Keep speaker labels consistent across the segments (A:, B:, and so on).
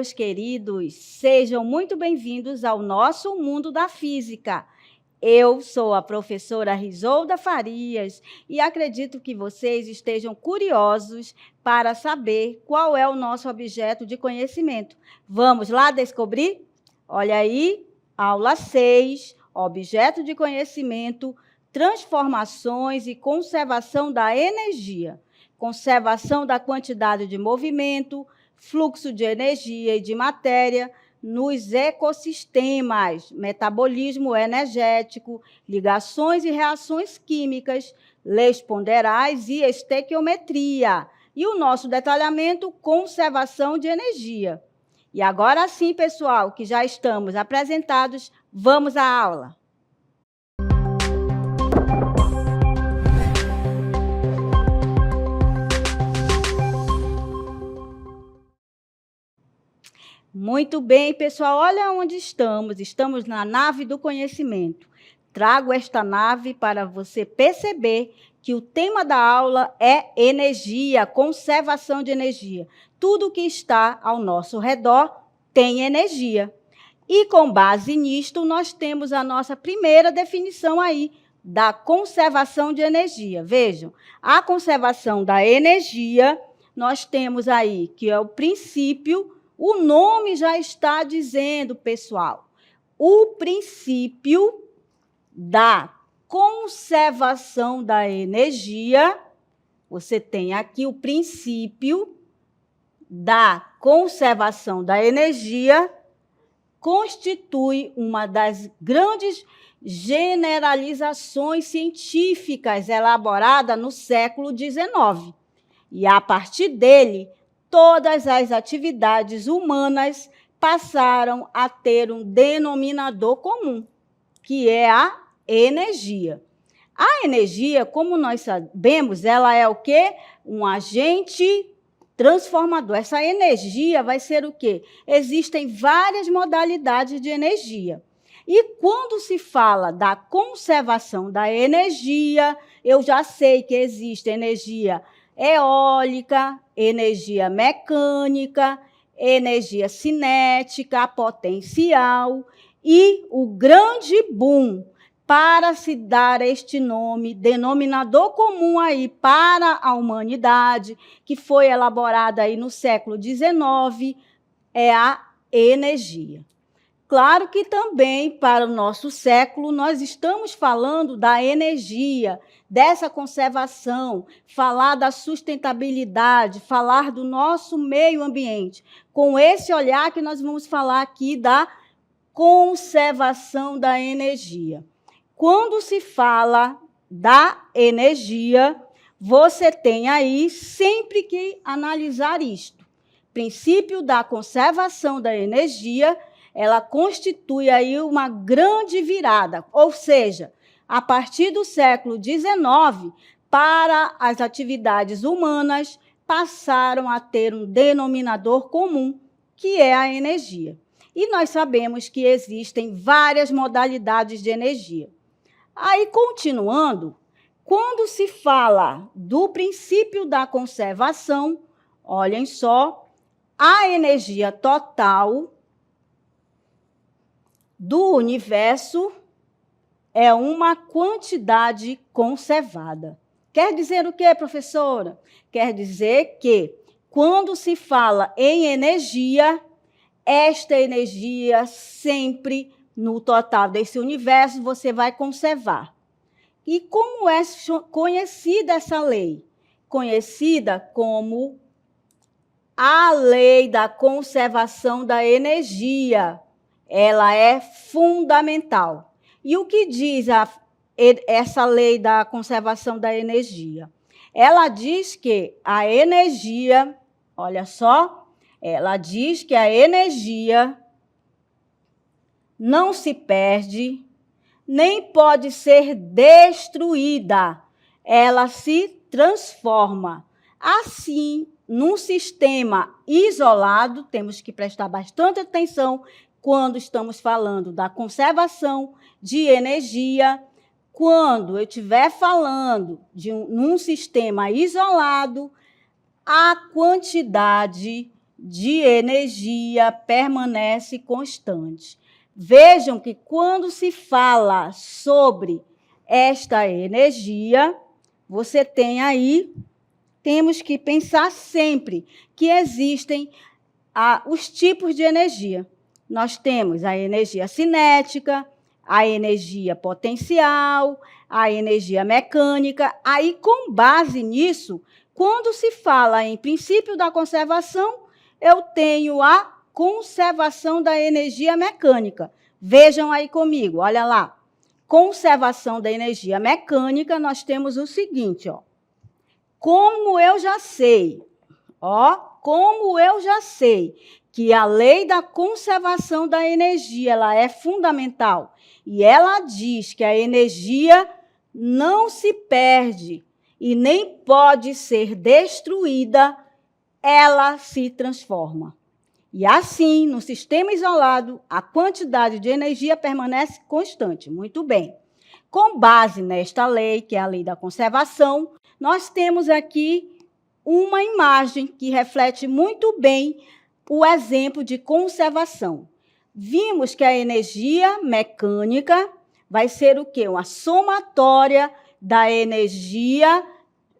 A: meus queridos, sejam muito bem-vindos ao nosso mundo da física. Eu sou a professora Risolda Farias e acredito que vocês estejam curiosos para saber qual é o nosso objeto de conhecimento. Vamos lá descobrir? Olha aí, aula 6, objeto de conhecimento, transformações e conservação da energia, conservação da quantidade de movimento, fluxo de energia e de matéria nos ecossistemas, metabolismo energético, ligações e reações químicas, leis ponderais e estequiometria. E o nosso detalhamento, conservação de energia. E agora sim, pessoal, que já estamos apresentados, vamos à aula. Muito bem, pessoal, olha onde estamos. Estamos na nave do conhecimento. Trago esta nave para você perceber que o tema da aula é energia, conservação de energia. Tudo que está ao nosso redor tem energia. E com base nisto, nós temos a nossa primeira definição aí da conservação de energia. Vejam, a conservação da energia, nós temos aí que é o princípio. O nome já está dizendo, pessoal, o princípio da conservação da energia. Você tem aqui o princípio da conservação da energia, constitui uma das grandes generalizações científicas elaborada no século XIX. E, a partir dele, todas as atividades humanas passaram a ter um denominador comum, que é a energia. A energia, como nós sabemos, ela é o quê? Um agente transformador. Essa energia vai ser o quê? Existem várias modalidades de energia. E quando se fala da conservação da energia, eu já sei que existe energia eólica, energia mecânica, energia cinética, potencial, e o grande boom para se dar este nome, denominador comum aí para a humanidade, que foi elaborada aí no século XIX, é a energia. Claro que também, para o nosso século, nós estamos falando da energia, dessa conservação, falar da sustentabilidade, falar do nosso meio ambiente. Com esse olhar que nós vamos falar aqui da conservação da energia. Quando se fala da energia, você tem aí sempre que analisar isto. Princípio da conservação da energia, ela constitui aí uma grande virada, ou seja, a partir do século XIX, para as atividades humanas, passaram a ter um denominador comum, que é a energia. E nós sabemos que existem várias modalidades de energia. Aí, continuando, quando se fala do princípio da conservação, olhem só, a energia total do universo é uma quantidade conservada. Quer dizer o quê, professora? Quer dizer que, quando se fala em energia, esta energia sempre, no total desse universo, você vai conservar. E como é conhecida essa lei? Conhecida como a lei da conservação da energia. Ela é fundamental. E o que diz essa lei da conservação da energia? Ela diz que a energia, olha só, ela diz que a energia não se perde, nem pode ser destruída. Ela se transforma. Assim, num sistema isolado, temos que prestar bastante atenção quando estamos falando da conservação de energia. Quando eu estiver falando de num sistema isolado, a quantidade de energia permanece constante. Vejam que quando se fala sobre esta energia, você tem aí, temos que pensar sempre que existem os tipos de energia. Nós temos a energia cinética, a energia potencial, a energia mecânica. Aí, com base nisso, quando se fala em princípio da conservação, eu tenho a conservação da energia mecânica. Vejam aí comigo, olha lá. Conservação da energia mecânica, nós temos o seguinte, ó. Como eu já sei, que a lei da conservação da energia, ela é fundamental, e ela diz que a energia não se perde e nem pode ser destruída, ela se transforma. E assim, no sistema isolado, a quantidade de energia permanece constante. Muito bem. Com base nesta lei, que é a lei da conservação, nós temos aqui uma imagem que reflete muito bem o exemplo de conservação. Vimos que a energia mecânica vai ser o quê? Uma somatória da energia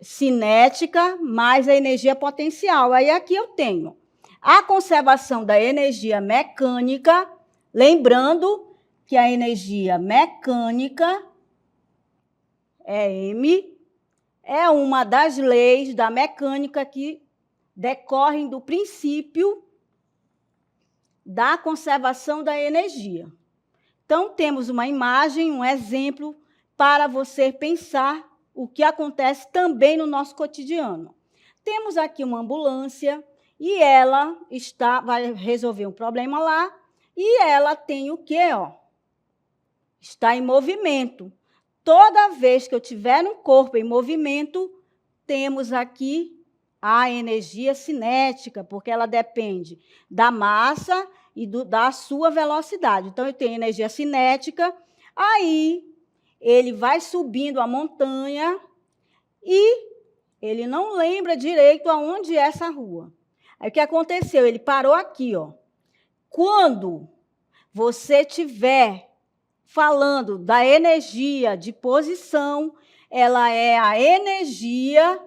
A: cinética mais a energia potencial. Aí aqui eu tenho a conservação da energia mecânica, lembrando que a energia mecânica é M, é uma das leis da mecânica que decorrem do princípio da conservação da energia. Então, temos uma imagem, um exemplo para você pensar o que acontece também no nosso cotidiano. Temos aqui uma ambulância e ela vai resolver um problema lá e ela tem o quê? Está em movimento. Toda vez que eu tiver um corpo em movimento, temos aqui a energia cinética, porque ela depende da massa e da sua velocidade. Então, eu tenho energia cinética, aí ele vai subindo a montanha e ele não lembra direito aonde é essa rua. Aí, o que aconteceu? Ele parou aqui, ó. Quando você tiver falando da energia de posição, ela é a energia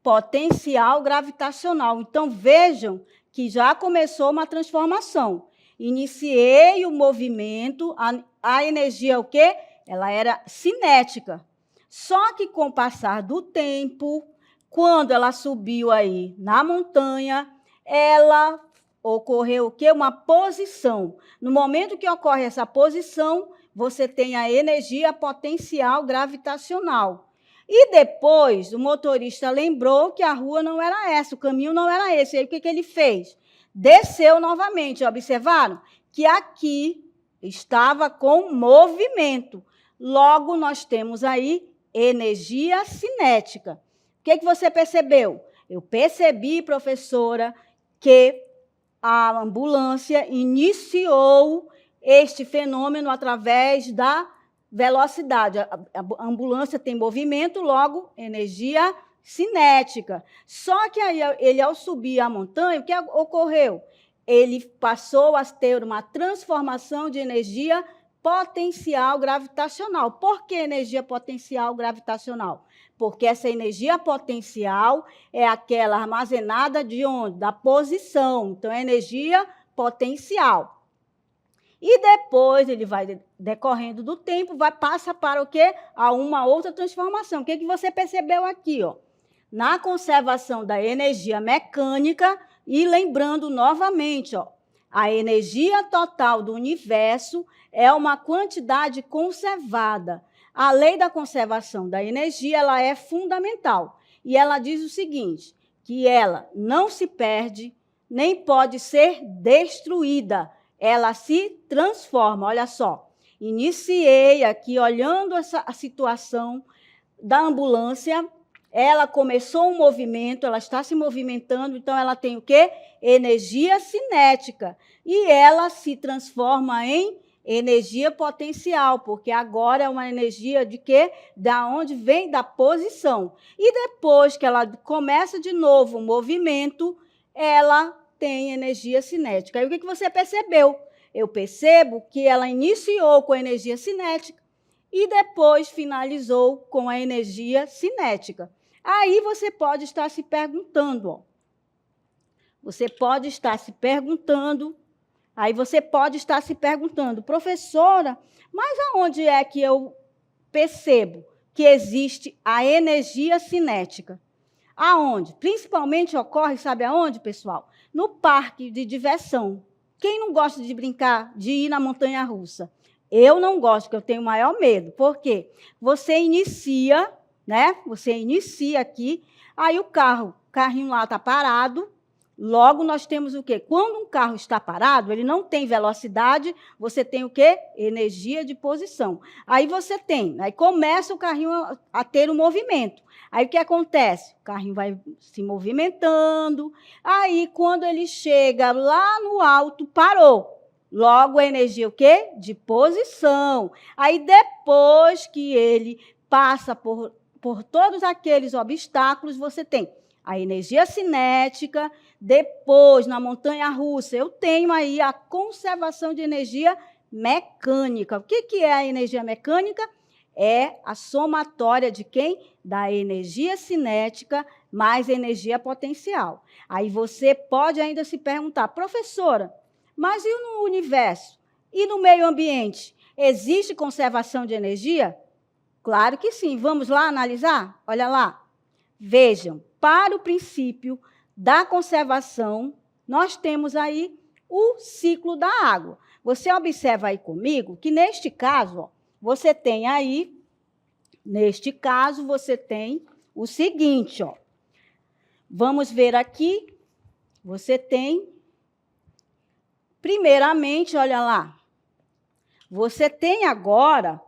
A: potencial gravitacional. Então, vejam que já começou uma transformação. Iniciei o movimento, a energia o quê? Ela era cinética. Só que com o passar do tempo, quando ela subiu aí na montanha, ela ocorreu o quê? Uma posição. No momento que ocorre essa posição, você tem a energia potencial gravitacional. E depois, o motorista lembrou que a rua não era essa, o caminho não era esse. E aí, o que ele fez? Desceu novamente. Observaram? Que aqui estava com movimento. Logo, nós temos aí energia cinética. O que você percebeu? Eu percebi, professora, que a ambulância iniciou este fenômeno através da velocidade. A ambulância tem movimento, logo, energia cinética. Só que aí, ele, ao subir a montanha, o que ocorreu? Ele passou a ter uma transformação de energia potencial gravitacional. Por que energia potencial gravitacional? Porque essa energia potencial é aquela armazenada de onde? Da posição. Então, é energia potencial. E depois ele vai decorrendo do tempo, passa para o quê? A uma outra transformação. O que você percebeu aqui? Na conservação da energia mecânica, e lembrando novamente, a energia total do universo é uma quantidade conservada. A lei da conservação da energia, ela é fundamental. E ela diz o seguinte, que ela não se perde, nem pode ser destruída. Ela se transforma. Olha só, iniciei aqui, olhando a situação da ambulância, ela começou um movimento, ela está se movimentando, então ela tem o quê? Energia cinética. E ela se transforma em energia potencial, porque agora é uma energia de quê? Da onde vem? Da posição. E depois que ela começa de novo o movimento, ela tem energia cinética. Aí o que você percebeu? Eu percebo que ela iniciou com a energia cinética e depois finalizou com a energia cinética. Aí você pode estar se perguntando, ó. Você pode estar se perguntando, professora, mas aonde é que eu percebo que existe a energia cinética? Aonde? Principalmente ocorre, sabe aonde, pessoal? No parque de diversão. Quem não gosta de brincar, de ir na montanha-russa? Eu não gosto, porque eu tenho maior medo. Por quê? Você inicia, né? Você inicia aqui, aí o carrinho lá está parado. Logo, nós temos o quê? Quando um carro está parado, ele não tem velocidade, você tem o quê? Energia de posição. Aí começa o carrinho a ter um movimento. Aí o que acontece? O carrinho vai se movimentando, aí quando ele chega lá no alto, parou. Logo, a energia o quê? De posição. Aí depois que ele passa por todos aqueles obstáculos, você tem a energia cinética. Depois, na montanha-russa, eu tenho aí a conservação de energia mecânica. O que é a energia mecânica? É a somatória de quem? Da energia cinética mais energia potencial. Aí você pode ainda se perguntar, professora, mas e no universo? E no meio ambiente? Existe conservação de energia? Claro que sim. Vamos lá analisar? Olha lá. Vejam, para o princípio da conservação, nós temos aí o ciclo da água. Você observa aí comigo que, neste caso, ó, você tem o seguinte, ó. Vamos ver aqui, você tem, primeiramente, olha lá, você tem agora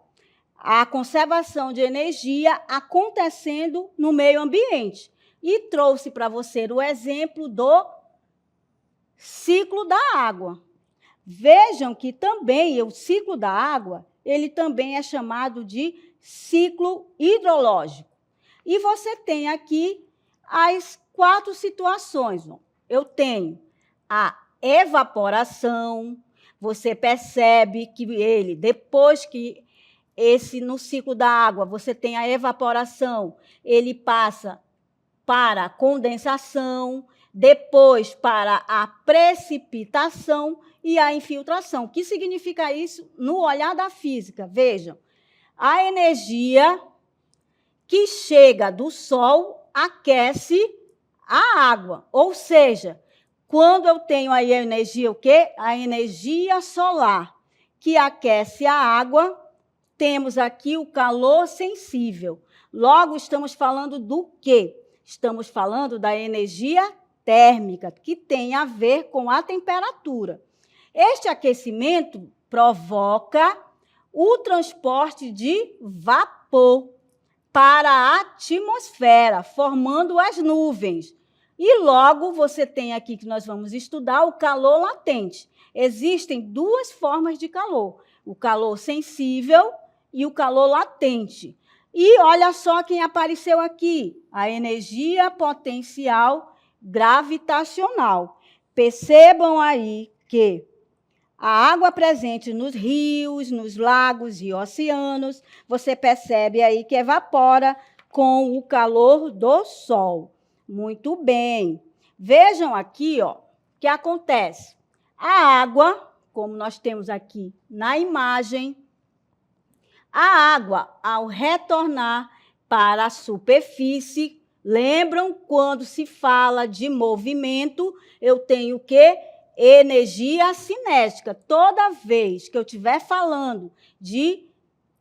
A: a conservação de energia acontecendo no meio ambiente. E trouxe para você o exemplo do ciclo da água. Vejam que também o ciclo da água, ele também é chamado de ciclo hidrológico. E você tem aqui as 4 situações. Ó. Eu tenho a evaporação, você percebe que ele, depois que no ciclo da água, você tem a evaporação, ele passa para a condensação, depois para a precipitação e a infiltração. O que significa isso no olhar da física? Vejam, a energia que chega do Sol aquece a água, ou seja, quando eu tenho aí a energia, o quê? A energia solar que aquece a água, temos aqui o calor sensível. Logo, estamos falando do quê? Estamos falando da energia térmica, que tem a ver com a temperatura. Este aquecimento provoca o transporte de vapor para a atmosfera, formando as nuvens. E logo você tem aqui que nós vamos estudar o calor latente. Existem 2 formas de calor, o calor sensível e o calor latente. E olha só quem apareceu aqui, a energia potencial gravitacional. Percebam aí que a água presente nos rios, nos lagos e oceanos, você percebe aí que evapora com o calor do Sol. Muito bem. Vejam aqui, ó, o que acontece. A água, como nós temos aqui na imagem, a água, ao retornar para a superfície, lembram quando se fala de movimento, eu tenho o quê? Energia cinética. Toda vez que eu estiver falando de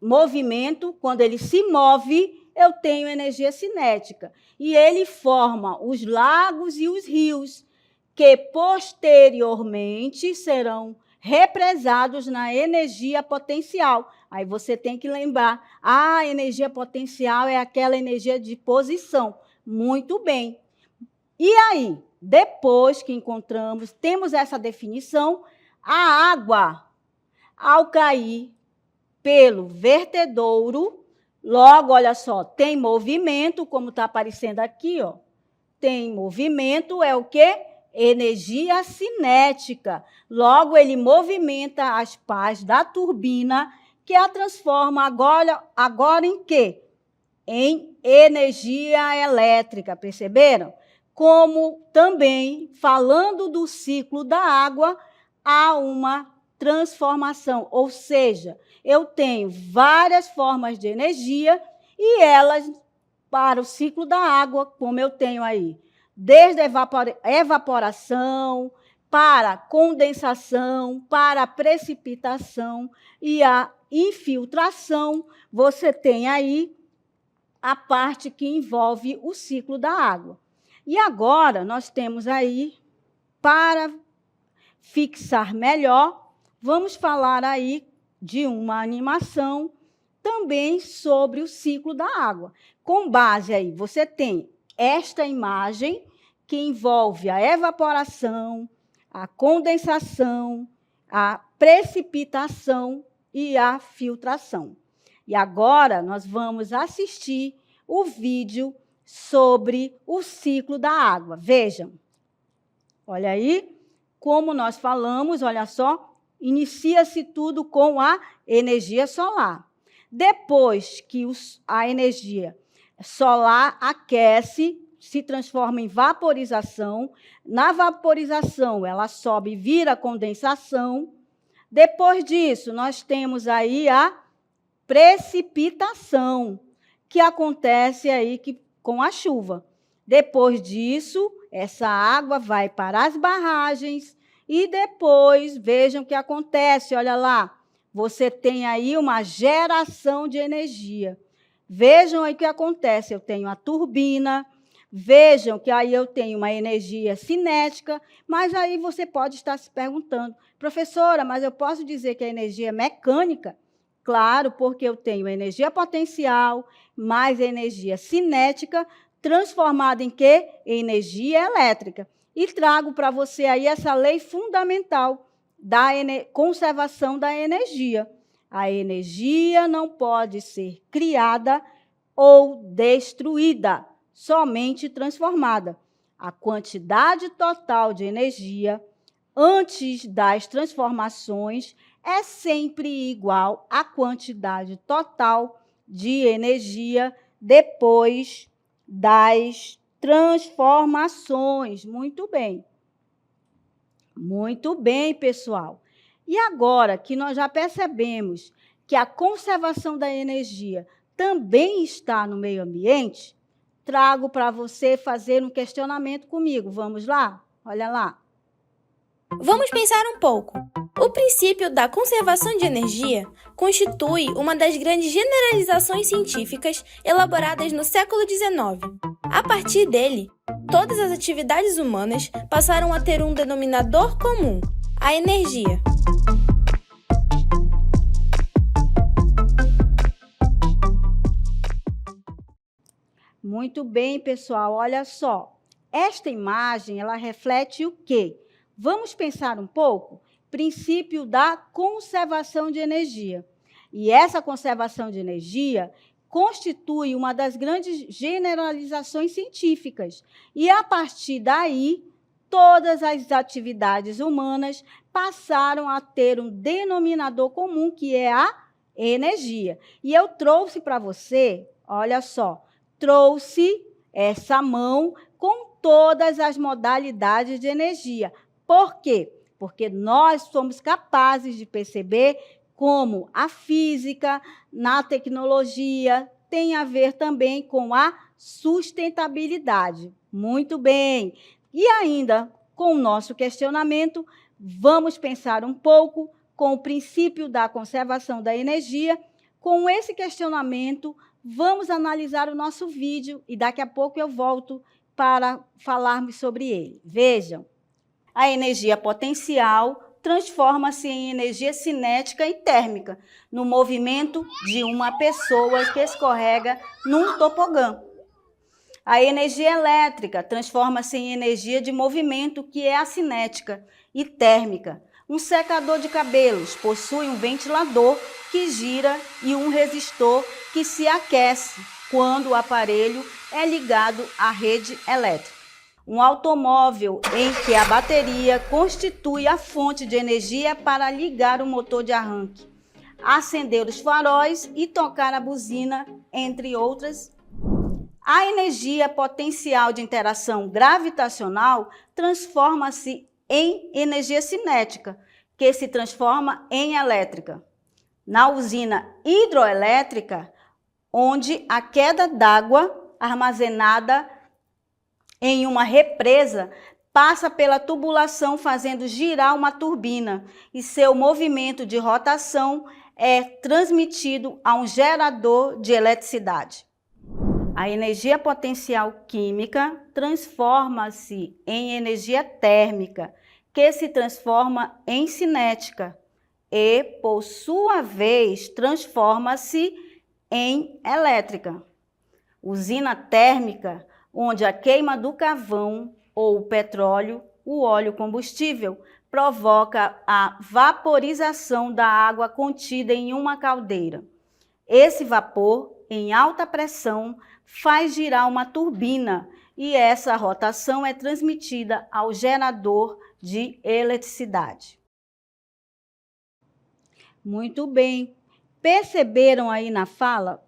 A: movimento, quando ele se move, eu tenho energia cinética. E ele forma os lagos e os rios, que posteriormente serão represados na energia potencial. Aí você tem que lembrar, a energia potencial é aquela energia de posição. Muito bem. E aí, depois que temos essa definição, a água, ao cair pelo vertedouro, logo, olha só, tem movimento, como está aparecendo aqui, ó. Tem movimento, é o quê? energia cinética. Logo, ele movimenta as pás da turbina, que a transforma agora em quê? Em energia elétrica, perceberam? Como também, falando do ciclo da água, há uma transformação, ou seja, eu tenho várias formas de energia e elas, para o ciclo da água, como eu tenho aí, desde a evaporação, para condensação, para precipitação e a infiltração, você tem aí a parte que envolve o ciclo da água. E agora nós temos aí, para fixar melhor, vamos falar aí de uma animação também sobre o ciclo da água. Com base aí, você tem esta imagem que envolve a evaporação, a condensação, a precipitação e a filtração. E agora nós vamos assistir o vídeo sobre o ciclo da água. Vejam. Olha aí, como nós falamos, olha só, inicia-se tudo com a energia solar. Depois que a energia solar aquece, se transforma em vaporização. Na vaporização, ela sobe e vira condensação. Depois disso, nós temos aí a precipitação, que acontece aí com a chuva. Depois disso, essa água vai para as barragens e depois, vejam o que acontece, olha lá, você tem aí uma geração de energia. Vejam aí o que acontece, eu tenho a turbina, vejam que aí eu tenho uma energia cinética, mas aí você pode estar se perguntando, professora, mas eu posso dizer que a energia é mecânica? Claro, porque eu tenho energia potencial mais energia cinética, transformada em quê? Em energia elétrica. E trago para você aí essa lei fundamental da conservação da energia. A energia não pode ser criada ou destruída, somente transformada. A quantidade total de energia antes das transformações é sempre igual à quantidade total de energia depois das transformações. Muito bem. Muito bem, pessoal. E agora que nós já percebemos que a conservação da energia também está no meio ambiente, trago para você fazer um questionamento comigo. Vamos lá? Olha lá.
B: Vamos pensar um pouco. O princípio da conservação de energia constitui uma das grandes generalizações científicas elaboradas no século XIX. A partir dele, todas as atividades humanas passaram a ter um denominador comum: a energia.
A: Muito bem, pessoal. Olha só. Esta imagem, ela reflete o quê? Vamos pensar um pouco? Princípio da conservação de energia. E essa conservação de energia constitui uma das grandes generalizações científicas. E, a partir daí, todas as atividades humanas passaram a ter um denominador comum, que é a energia. E eu trouxe para você, olha só, trouxe essa mão com todas as modalidades de energia. Por quê? Porque nós somos capazes de perceber como a física, na tecnologia, tem a ver também com a sustentabilidade. Muito bem. E ainda, com o nosso questionamento, vamos pensar um pouco com o princípio da conservação da energia. Com esse questionamento, vamos analisar o nosso vídeo e daqui a pouco eu volto para falarmos sobre ele. Vejam. A energia potencial transforma-se em energia cinética e térmica no movimento de uma pessoa que escorrega num tobogã. A energia elétrica transforma-se em energia de movimento, que é a cinética e térmica. Um secador de cabelos possui um ventilador que gira e um resistor que se aquece quando o aparelho é ligado à rede elétrica. Um automóvel em que a bateria constitui a fonte de energia para ligar o motor de arranque, acender os faróis e tocar a buzina, entre outras. A energia potencial de interação gravitacional transforma-se em energia cinética, que se transforma em elétrica. Na usina hidroelétrica, onde a queda d'água armazenada em uma represa passa pela tubulação fazendo girar uma turbina e seu movimento de rotação é transmitido a um gerador de eletricidade. A energia potencial química transforma-se em energia térmica, que se transforma em cinética e, por sua vez, transforma-se em elétrica. Usina térmica, onde a queima do carvão ou o petróleo, o óleo combustível, provoca a vaporização da água contida em uma caldeira. Esse vapor, em alta pressão, faz girar uma turbina e essa rotação é transmitida ao gerador de eletricidade. Muito bem. Perceberam aí na fala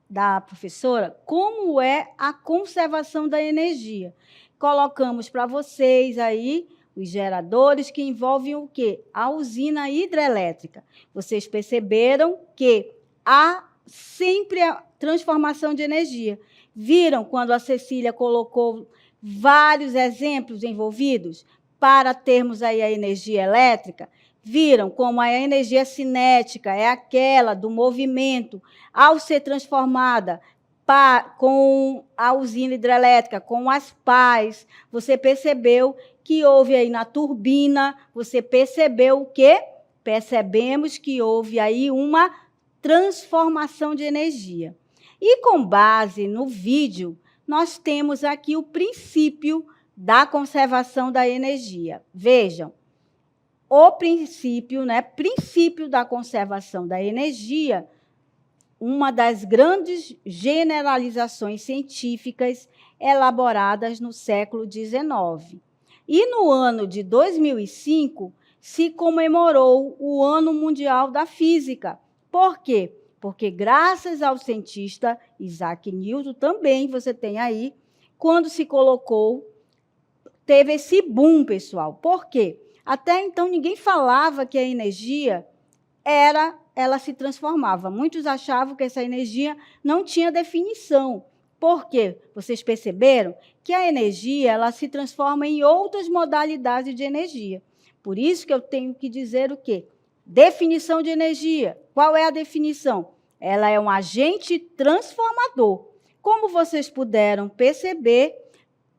A: da professora como é a conservação da energia? Colocamos para vocês aí os geradores que envolvem o quê? A usina hidrelétrica. Vocês perceberam que há sempre a transformação de energia. Viram quando a Cecília colocou vários exemplos envolvidos para termos aí a energia elétrica? Viram como a energia cinética é aquela do movimento, ao ser transformada com a usina hidrelétrica, com as pás, você percebeu que houve aí na turbina, você percebeu o quê? Percebemos que houve aí uma transformação de energia. E com base no vídeo, nós temos aqui o princípio da conservação da energia. Vejam, o princípio, princípio da conservação da energia, uma das grandes generalizações científicas elaboradas no século XIX. E no ano de 2005, se comemorou o Ano Mundial da Física. Por quê? Porque graças ao cientista Isaac Newton, também você tem aí, quando se colocou, teve esse boom, pessoal. Por quê? Até então ninguém falava que a energia ela se transformava. Muitos achavam que essa energia não tinha definição. Por quê? Vocês perceberam que a energia ela se transforma em outras modalidades de energia. Por isso que eu tenho que dizer o quê? Definição de energia. Qual é a definição? Ela é um agente transformador. Como vocês puderam perceber,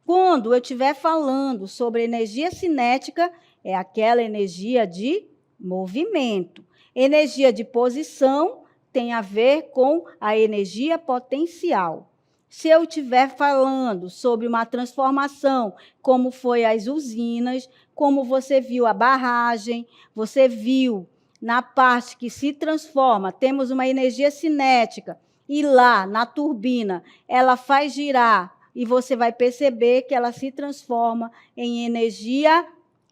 A: quando eu estiver falando sobre energia cinética, é aquela energia de movimento. Energia de posição tem a ver com a energia potencial. Se eu estiver falando sobre uma transformação, como foi as usinas, como você viu a barragem, você viu na parte que se transforma, temos uma energia cinética, e lá na turbina ela faz girar, e você vai perceber que ela se transforma em energia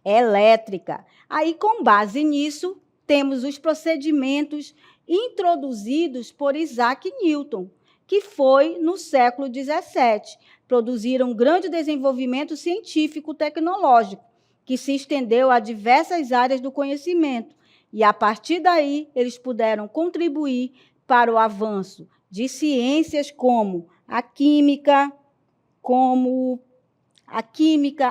A: elétrica. Aí, com base nisso, temos os procedimentos introduzidos por Isaac Newton, que foi no século XVII. Produziram um grande desenvolvimento científico-tecnológico, que se estendeu a diversas áreas do conhecimento. E, a partir daí, eles puderam contribuir para o avanço de ciências como a química,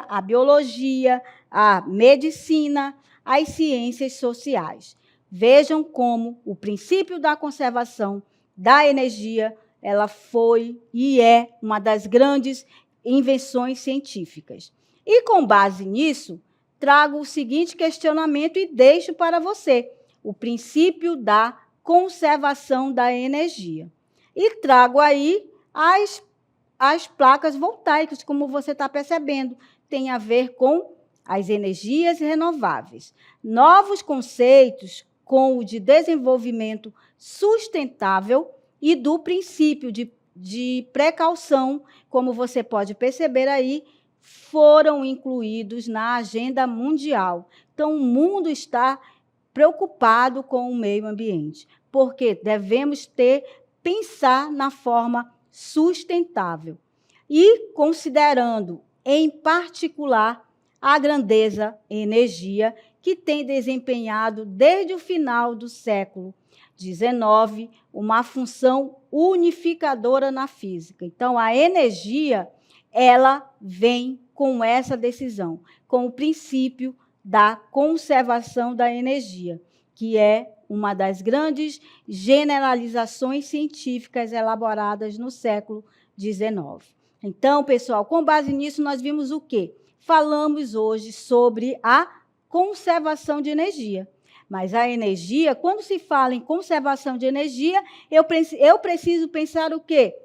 A: a biologia, a medicina, as ciências sociais. Vejam como o princípio da conservação da energia, ela foi e é uma das grandes invenções científicas. E, com base nisso, trago o seguinte questionamento e deixo para você, o princípio da conservação da energia. E trago aí as placas voltaicas, como você está percebendo, tem a ver com as energias renováveis. Novos conceitos com o de desenvolvimento sustentável e do princípio de precaução, como você pode perceber aí, foram incluídos na agenda mundial. Então, o mundo está preocupado com o meio ambiente, porque devemos pensar na forma sustentável e considerando, em particular, a grandeza energia que tem desempenhado desde o final do século XIX uma função unificadora na física. Então, a energia, ela vem com essa decisão, com o princípio da conservação da energia, que é uma das grandes generalizações científicas elaboradas no século XIX. Então, pessoal, com base nisso, nós vimos o quê? Falamos hoje sobre a conservação de energia. Mas a energia, quando se fala em conservação de energia, eu preciso pensar o quê?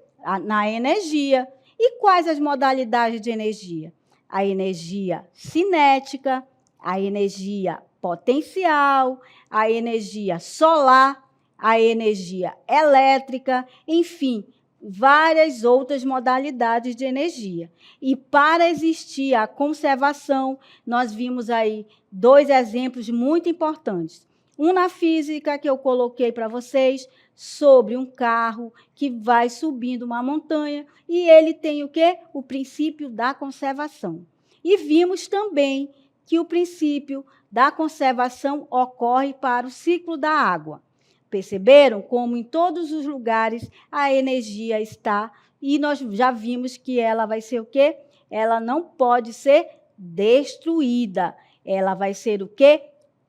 A: Na energia. E quais as modalidades de energia? A energia cinética, a energia potencial, a energia solar, a energia elétrica, enfim, várias outras modalidades de energia. E para existir a conservação, nós vimos aí 2 exemplos muito importantes. Um na física, que eu coloquei para vocês, sobre um carro que vai subindo uma montanha, e ele tem o quê? O princípio da conservação. E vimos também que o princípio da conservação ocorre para o ciclo da água. Perceberam como em todos os lugares a energia está, e nós já vimos que ela vai ser o quê? Ela não pode ser destruída, ela vai ser o quê?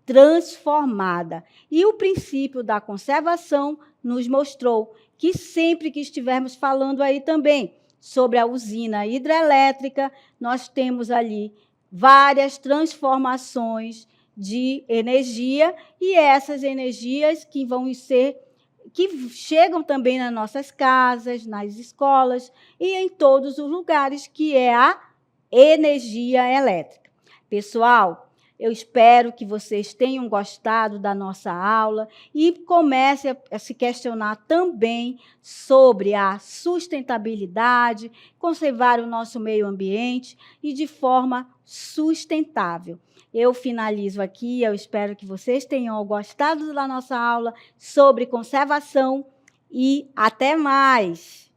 A: Transformada. E o princípio da conservação nos mostrou que sempre que estivermos falando aí também sobre a usina hidrelétrica, nós temos ali várias transformações de energia, e essas energias que chegam também nas nossas casas, nas escolas e em todos os lugares, que é a energia elétrica. Pessoal, eu espero que vocês tenham gostado da nossa aula e comecem a se questionar também sobre a sustentabilidade, conservar o nosso meio ambiente e de forma sustentável. Eu finalizo aqui, eu espero que vocês tenham gostado da nossa aula sobre conservação e até mais!